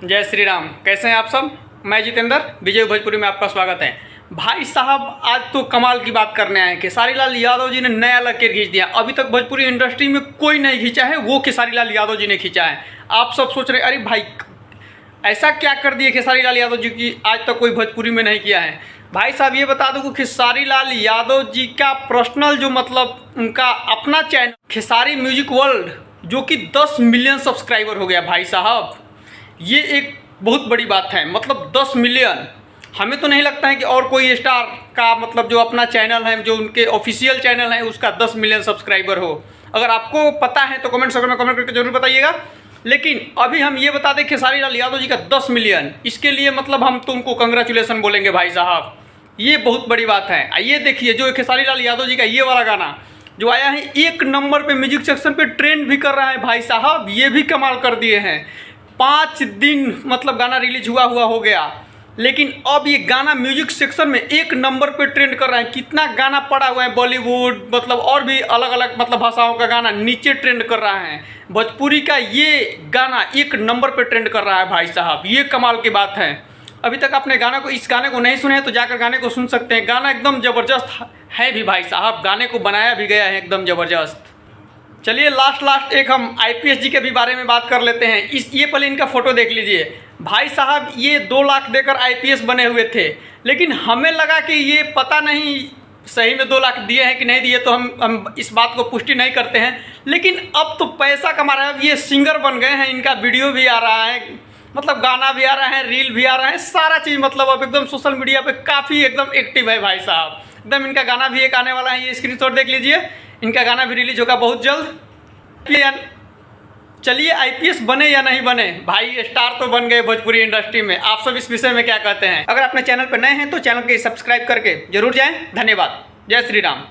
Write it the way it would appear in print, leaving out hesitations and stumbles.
जय श्री राम। कैसे हैं आप सब? मैं जितेंद्र, विजय भोजपुरी में आपका स्वागत है। भाई साहब, आज तो कमाल की बात करने आए। खेसारी लाल यादव जी ने नया लकीर खींच दिया। अभी तक भोजपुरी इंडस्ट्री में कोई नहीं खींचा है, वो खेसारी लाल यादव जी ने खींचा है। आप सब सोच रहे अरे भाई ऐसा क्या कर दिया खेसारी लाल यादव जी की आज तक कोई भोजपुरी में नहीं किया है। भाई साहब ये बता दूँ कि खेसारी लाल यादव जी का पर्सनल जो मतलब उनका अपना चैनल खेसारी म्यूजिक वर्ल्ड जो कि 10 मिलियन सब्सक्राइबर हो गया। भाई साहब ये एक बहुत बड़ी बात है। मतलब 10 मिलियन, हमें तो नहीं लगता है कि और कोई स्टार का मतलब जो अपना चैनल है, जो उनके ऑफिशियल चैनल है, उसका 10 मिलियन सब्सक्राइबर हो। अगर आपको पता है तो कमेंट सेक्शन में कमेंट करके जरूर बताइएगा। लेकिन अभी हम ये बता दें खेसारी लाल यादव जी का 10 मिलियन, इसके लिए मतलब हम तो उनको कंग्रेचुलेसन बोलेंगे भाई साहब। ये बहुत बड़ी बात है। आइए देखिए जो खेसारी लाल यादव जी का ये वाला गाना जो आया है 1 नंबर पे म्यूजिक सेक्शन पे ट्रेंड भी कर रहा है। भाई साहब ये भी कमाल कर दिए हैं। 5 दिन मतलब गाना रिलीज हुआ हो गया, लेकिन अब ये गाना म्यूजिक सेक्शन में 1 नंबर पे ट्रेंड कर रहा है। कितना गाना पड़ा हुआ है बॉलीवुड मतलब और भी अलग अलग मतलब भाषाओं का गाना नीचे ट्रेंड कर रहा है। भोजपुरी का ये गाना 1 नंबर पे ट्रेंड कर रहा है। भाई साहब ये कमाल की बात है। अभी तक आपने इस गाने को नहीं सुने तो जाकर गाने को सुन सकते हैं। गाना एकदम ज़बरदस्त है भी भाई साहब, गाने को बनाया भी गया है एकदम ज़बरदस्त। चलिए लास्ट एक हम आईपीएस जी के भी बारे में बात कर लेते हैं। ये पहले इनका फ़ोटो देख लीजिए। भाई साहब ये 2 लाख देकर आईपीएस बने हुए थे, लेकिन हमें लगा कि ये पता नहीं सही में 2 लाख दिए हैं कि नहीं दिए, तो हम इस बात को पुष्टि नहीं करते हैं। लेकिन अब तो पैसा कमा रहे हैं। अब ये सिंगर बन गए हैं, इनका वीडियो भी आ रहा है, मतलब गाना भी आ रहा है, रील भी आ रहा है, सारा चीज़ मतलब अब एकदम सोशल मीडिया पे काफ़ी एकदम एक्टिव है भाई साहब। एकदम इनका गाना भी एक आने वाला है, ये स्क्रीनशॉट देख लीजिए। इनका गाना भी रिलीज होगा बहुत जल्द। चलिए आईपीएस बने या नहीं बने, भाई स्टार तो बन गए भोजपुरी इंडस्ट्री में। आप सब इस विषय में क्या कहते हैं? अगर अपने चैनल पर नए हैं तो चैनल को सब्सक्राइब करके जरूर जाएं। धन्यवाद। जय श्री राम।